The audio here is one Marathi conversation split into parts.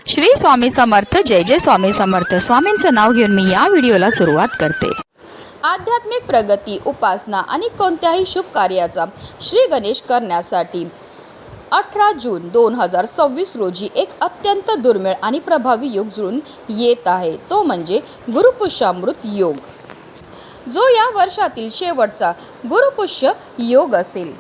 श्री स्वामी समर्थ. जय जय स्वामी समर्थ. स्वामींचं नाव घेऊन मी या व्हिडिओला सुरुवात करते. आध्यात्मिक प्रगती, उपासना आणि कोणत्याही शुभ कार्याचा श्री गणेश करण्यासाठी 18 जून 2026 रोजी एक अत्यंत दुर्मिळ आणि प्रभावी योग जुळून येत आहे. तो म्हणजे गुरुपुष्यामृत योग, जो या वर्षातील शेवटचा गुरुपुष्य योग असेल.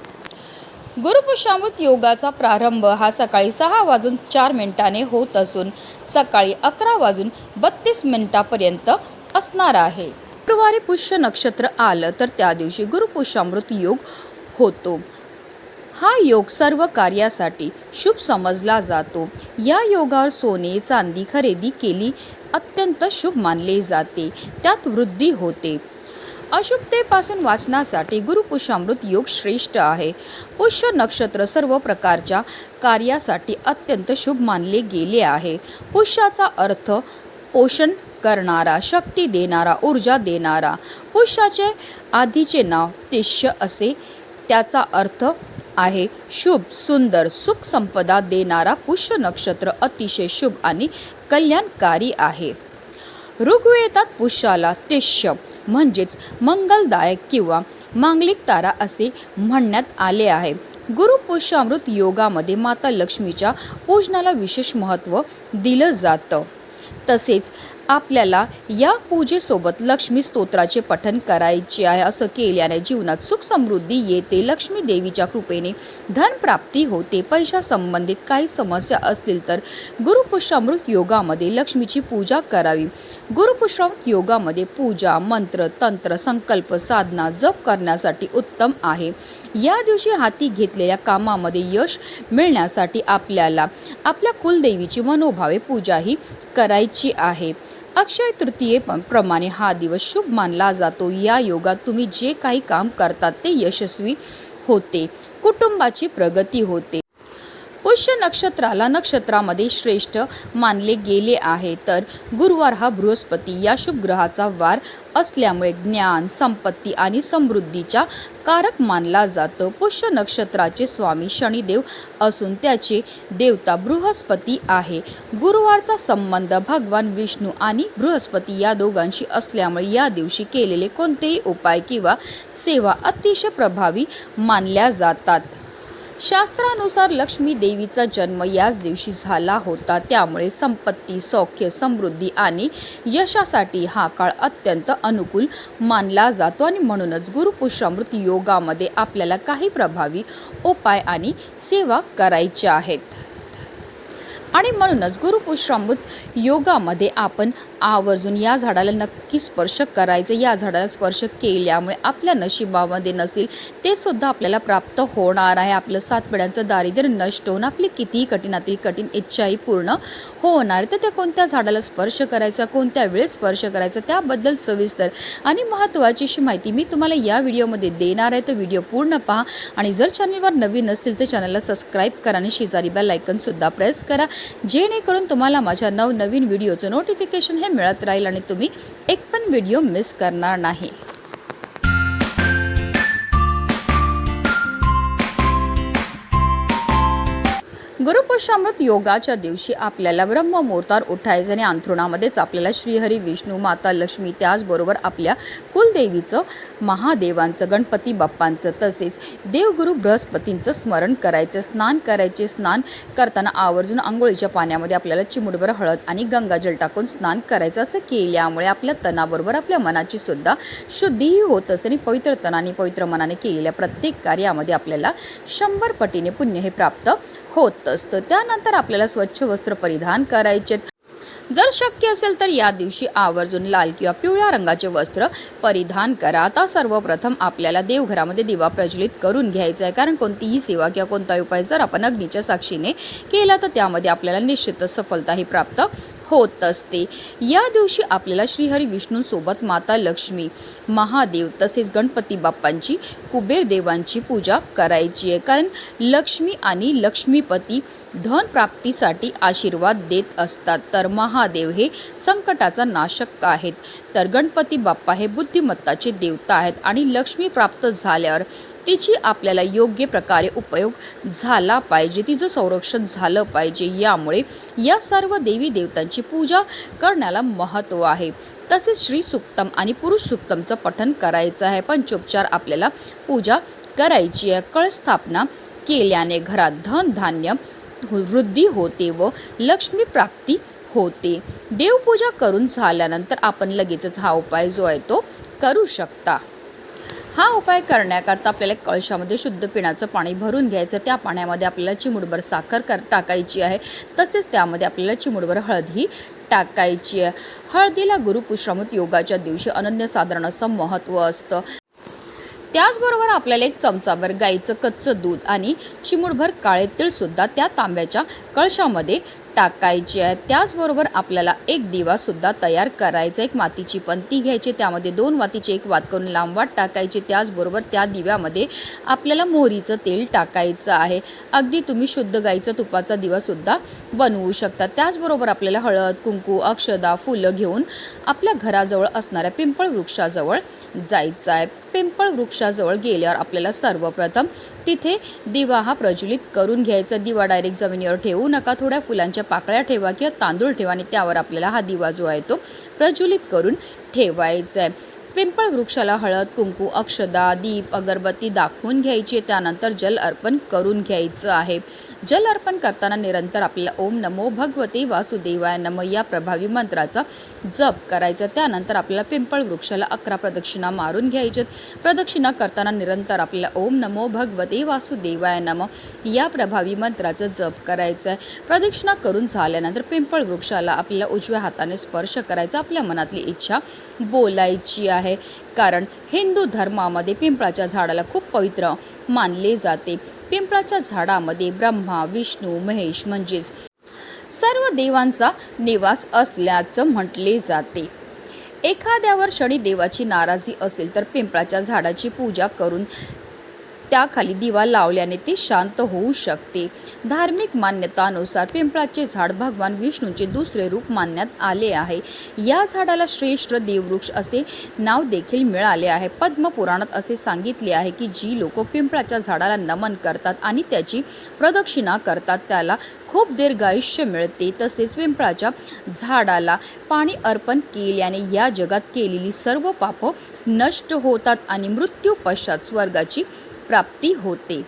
गुरुपुष्यामृत योगाचा प्रारंभ हा सकाळी 6:04 होत असून सकाळी 11:32 असणार आहे. शुक्रवारी पुष्य नक्षत्र आलं तर त्या दिवशी गुरुपुष्यामृत योग होतो. हा योग सर्व कार्यासाठी शुभ समजला जातो. या योगावर सोने चांदी खरेदी केली अत्यंत शुभ मानले जाते. त्यात वृद्धी होते. अशुभतेपासून वाचण्यासाठी गुरुपुष्यामृत योग श्रेष्ठ आहे. पुष्य नक्षत्र सर्व प्रकारच्या कार्यासाठी अत्यंत शुभ मानले गेले आहे. पुष्याचा अर्थ पोषण करणारा, शक्ती देणारा, ऊर्जा देणारा. पुष्याचे आधीचे नाव तिष्य असे. त्याचा अर्थ आहे शुभ, सुंदर, सुख संपदा देणारा. पुष्य नक्षत्र अतिशय शुभ आणि कल्याणकारी आहे. ऋग्वेदात पुष्याला तिष्य म्हणजेच मंगलदायक किंवा मांगलिक तारा असे म्हणण्यात आले आहे. गुरुपुष्यामृत योगामध्ये माता लक्ष्मीच्या पूजनाला विशेष महत्त्व दिलं जातं. तसेच आपल्याला या पूजेसोबत लक्ष्मी स्तोत्राचे पठण करायचे आहे. असं केल्याने जीवनात सुख समृद्धी येते. लक्ष्मी देवीच्या कृपेने धनप्राप्ती होते. पैशासंबंधित काही समस्या असतील तर गुरुपुष्यामृत योगामध्ये लक्ष्मीची पूजा करावी. गुरुपुष्यामृत योगामध्ये पूजा, मंत्र, तंत्र, संकल्प, साधना, जप करण्यासाठी उत्तम आहे. या दिवशी हाती घेतलेल्या कामामध्ये यश मिळण्यासाठी आपल्याला आपल्या कुलदेवीची मनोभावे पूजाही करायची आहे. अक्षय तृतीयेप्रमाणे हा दिवस शुभ मानला जातो. या योगात तुम्ही जे काही काम करतात ते यशस्वी होते. कुटुंबाची प्रगती होते. पुष्य नक्षत्राला नक्षत्रामध्ये श्रेष्ठ मानले गेले आहे. तर गुरुवार हा बृहस्पती या शुभ ग्रहाचा वार असल्यामुळे ज्ञान, संपत्ती आणि समृद्धीचा कारक मानला जातो. पुष्य नक्षत्राचे स्वामी शनिदेव असून त्याचे देवता बृहस्पती आहे. गुरुवारचा संबंध भगवान विष्णू आणि बृहस्पती या दोघांशी असल्यामुळे या दिवशी केलेले कोणतेही उपाय किंवा सेवा अतिशय प्रभावी मानल्या जातात. शास्त्रानुसार लक्ष्मी देवीचा जन्म याच दिवशी झाला होता. त्यामुळे संपत्ती, सौख्य, समृद्धी आणि यशासाठी हा काळ अत्यंत अनुकूल मानला जातो. आणि म्हणूनच गुरुपुष्यामृत योगामध्ये आपल्याला काही प्रभावी उपाय आणि सेवा करायच्या आहेत. आणि म्हणूनच गुरुपुष्यामृत योगामध्ये आपण आवर्जून या झाडाला नक्की स्पर्श करायचं. या झाडाला स्पर्श केल्यामुळे आपल्या नशिबामध्ये नसेल ते सुद्धा आपल्याला प्राप्त होणार आहे. आपलं 7 पिढ्यांचं दारिद्र्य नष्ट होऊन आपली कितीही कठीणातील कठीण इच्छाही पूर्ण होणार. तर त्या कोणत्या झाडाला स्पर्श करायचा, कोणत्या वेळेस स्पर्श करायचा, त्याबद्दल सविस्तर आणि महत्त्वाची अशी माहिती मी तुम्हाला या व्हिडिओमध्ये देणार आहे. तर व्हिडिओ पूर्ण पहा. आणि जर चॅनलवर नवीन नसतील तर चॅनलला सबस्क्राईब करा आणि शेजारी बेल आयकॉनसुद्धा प्रेस करा, जेणेकरून तुम्हाला माझ्या नवनवीन व्हिडिओचं नोटिफिकेशन हे मिळत राहील आणि तुम्ही एक पण व्हिडिओ मिस करणार नाही. गुरुपुष्यामृत योगाच्या दिवशी आपल्याला ब्रह्ममुहूर्तावर उठायचं आणि अंथरुणामध्येच आपल्याला श्रीहरी, विष्णू, माता लक्ष्मी, त्याचबरोबर आपल्या कुलदेवीचं, महादेवांचं, गणपती बाप्पांचं, तसेच देवगुरु बृहस्पतींचं स्मरण करायचं. स्नान करायचे. स्नान करताना आवर्जून आंघोळीच्या पाण्यामध्ये आपल्याला चिमूटभर हळद आणि गंगाजल टाकून स्नान करायचं. असं केल्यामुळे आपल्या तनाबरोबर आपल्या मनाची सुद्धा शुद्धीही होत असते. आणि पवित्र तनाने, पवित्र मनाने केलेल्या प्रत्येक कार्यामध्ये आपल्याला 100 पटीने पुण्य हे प्राप्त होत असतं. त्यानंतर आपल्याला स्वच्छ वस्त्र परिधान करायचे. जर शक्य असेल तर या दिवशी आवर्जून लाल किंवा पिवळ्या रंगाचे वस्त्र परिधान करा. आता सर्वप्रथम आपल्याला देवघरामध्ये दिवा प्रज्वलित करून घ्यायचा आहे. कारण कोणतीही सेवा किंवा कोणताही उपाय जर आपण अग्नीच्या साक्षीने केला तर त्यामध्ये आपल्याला निश्चितच सफलताही प्राप्त होत असते. या दिवशी आपल्याला श्रीहरी विष्णूंसोबत माता लक्ष्मी, महादेव तसेच गणपती बाप्पांची, कुबेर देवांची पूजा करायची आहे. कारण लक्ष्मी आणि लक्ष्मीपती धन प्राप्तीसाठी आशीर्वाद देत असतात. तर महादेव हे संकटाचा नाशक आहेत. तर गणपती बाप्पा हे बुद्धिमत्ताचे देवता आहेत आणि लक्ष्मी प्राप्त झाल्यावर तिची आपल्याला योग्य प्रकारे उपयोग झाला पाहिजे, तिचं संरक्षण झालं पाहिजे. यामुळे या सर्व देवी देवतांची पूजा करण्याला महत्त्व आहे. तसेच श्री सुक्तम आणि पुरुष सुक्तमचं पठण करायचं आहे. पंचोपचार आपल्याला पूजा करायची आहे. कळश स्थापना केल्याने घरात धन धान्य वृद्धी होते व लक्ष्मी प्राप्ती होते. देवपूजा करून झाल्यानंतर आपण लगेचच हा उपाय जो आहे तो करू शकता. हा उपाय करण्याकरता आपल्याला कळशामध्ये शुद्ध पिण्याचं पाणी भरून घ्यायचं. त्या पाण्यामध्ये आपल्याला चिमूटभर साखर टाकायची आहे. तसेच त्यामध्ये आपल्याला चिमूटभर हळदही टाकायची आहे. हळदीला गुरुपुष्यामृत योगाच्या दिवशी अनन्यसाधारण असं महत्त्व असतं. त्याचबरोबर आपल्याला 1 चमचाभर गाईचं कच्चं दूध आणि चिमूटभर काळे तीळसुद्धा त्या तांब्याच्या कळशामध्ये टाकायचे आहे. त्याचबरोबर आपल्याला एक दिवासुद्धा तयार करायचा. एक मातीची पंती घ्यायची, त्यामध्ये 2 वातीचे 1 वात करून लांब वात टाकायची. त्याचबरोबर त्या दिव्यामध्ये आपल्याला मोहरीचं तेल टाकायचं आहे. अगदी तुम्ही शुद्ध गाईचं तुपाचा दिवासुद्धा बनवू शकता. त्याचबरोबर आपल्याला हळद, कुंकू, अक्षदा, फुलं घेऊन आपल्या घराजवळ असणाऱ्या पिंपळ वृक्षाजवळ जायचं आहे. पिंपळ वृक्षाजवळ गेल्यावर आपल्याला सर्वप्रथम तिथे दिवा हा प्रज्वलित करून घ्यायचा. दिवा डायरेक्ट जमिनीवर ठेवू नका. थोड्या फुलांच्या पाकळ्या ठेवा किंवा तांदूळ ठेवा आणि त्यावर आपल्याला हा दिवा जो आहे तो प्रज्वलित करून ठेवायचा आहे. पिंपळ वृक्षाला हळद, कुंकू, अक्षदा, दीप, अगरबत्ती दाखवून घ्यायची. त्यानंतर जल अर्पण करून घ्यायचं आहे. जल अर्पण करताना निरंतर आपल्याला ओम नमो भगवते वासुदेवाय नमः या प्रभावी मंत्राचा जप करायचा. त्यानंतर आपल्याला पिंपळ वृक्षाला 11 प्रदक्षिणा मारून घ्यायच्यात. प्रदक्षिणा करताना निरंतर आपल्याला ओम नमो भगवते वासुदेवाय नमः या प्रभावी मंत्राचा जप करायचा आहे. प्रदक्षिणा करून झाल्यानंतर पिंपळ वृक्षाला आपल्याला उजव्या हाताने स्पर्श करायचा. आपल्या मनातली इच्छा बोलायची आहे. कारण हिंदू धर्मामध्ये पिंपळाच्या झाडाला खूप पवित्र मानले जाते. पिंपळाच्या झाडामध्ये ब्रह्मा, विष्णू, महेश म्हणजेच सर्व देवांचा निवास असल्याचं म्हटले जाते. एखाद्यावर शनिदेवाची नाराजी असेल तर पिंपळाच्या झाडाची पूजा करून त्याखाली दिवा लावल्याने ते शांत होऊ शकते. धार्मिक मान्यतानुसार पिंपळाचे झाड भगवान विष्णूचे दुसरे रूप मानण्यात आले आहे. या झाडाला श्रेष्ठ देववृक्ष असे नाव देखील मिळाले आहे. पद्मपुराणात असे सांगितले आहे की जी लोक पिंपळाच्या झाडाला नमन करतात आणि त्याची प्रदक्षिणा करतात त्याला खूप दीर्घायुष्य मिळते. तसेच पिंपळाच्या झाडाला पाणी अर्पण केल्याने या जगात केलेली सर्व पाप नष्ट होतात आणि मृत्यू पश्चात स्वर्गाची प्राप्ती होते.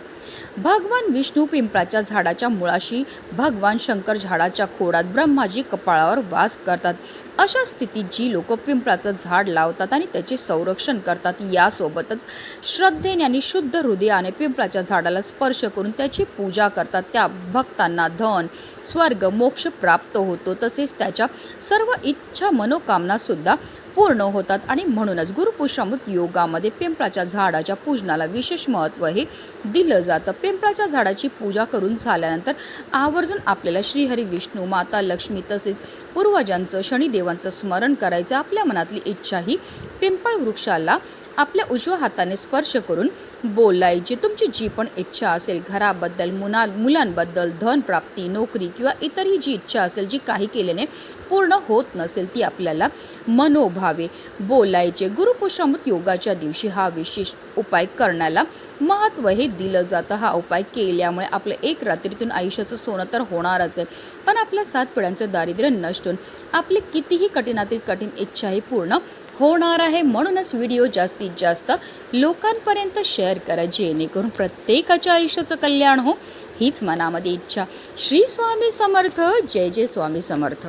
भगवान विष्णू पिंपळाच्या झाडाच्या मुळाशी, भगवान शंकर झाडाच्या खोडात, ब्रह्माजी कपाळावर वास करतात. अशा स्थितीत जी लोक पिंपळाचं झाड लावतात आणि त्याचे संरक्षण करतात, यासोबतच श्रद्धेने आणि शुद्ध हृदयाने पिंपळाच्या झाडाला स्पर्श करून त्याची पूजा करतात, त्या भक्तांना धन, स्वर्ग, मोक्ष प्राप्त होतो. तसेच त्याच्या सर्व इच्छा मनोकामना सुद्धा पूर्ण होतात. आणि म्हणूनच गुरुपुष्यामृत योगामध्ये पिंपळाच्या झाडाच्या पूजनाला विशेष महत्त्व हे दिलं जातं. पिंपळाच्या झाडाची पूजा करून झाल्यानंतर आवर्जून आपल्याला श्रीहरी, विष्णू, माता लक्ष्मी तसेच पूर्वजांचं, शनिदेवांचं स्मरण करायचं. आपल्या मनातली इच्छा ही पिंपळ वृक्षाला आपल्या उजव्या हाताने स्पर्श करून बोलायची. तुमची जी पण इच्छा असेल, घराबद्दल, मुलांबद्दल, धन प्राप्ती, नोकरी किंवा इतरही जी इच्छा असेल, जी काही केल्याने पूर्ण होत नसेल, ती आपल्याला मनोभावे बोलायचे. गुरुपुष्यामृत योगाच्या दिवशी हा विशेष उपाय करण्याला महत्त्व हे दिलं जातं. हा उपाय केल्यामुळे आपलं एक रात्रीतून आयुष्याचं सोनं तर होणारच आहे, पण आपल्या 7 पिढ्यांचं दारिद्र्य नष्ट होऊन आपली कितीही कठीणातील कठीण इच्छा ही पूर्ण होणार आहे. म्हणूनच व्हिडिओ जास्तीत जास्त लोकांपर्यंत शेअर करा, जेणेकरून प्रत्येकाच्या आयुष्याचं कल्याण हो, हीच मनामध्ये इच्छा. श्री स्वामी समर्थ. जय जय स्वामी समर्थ.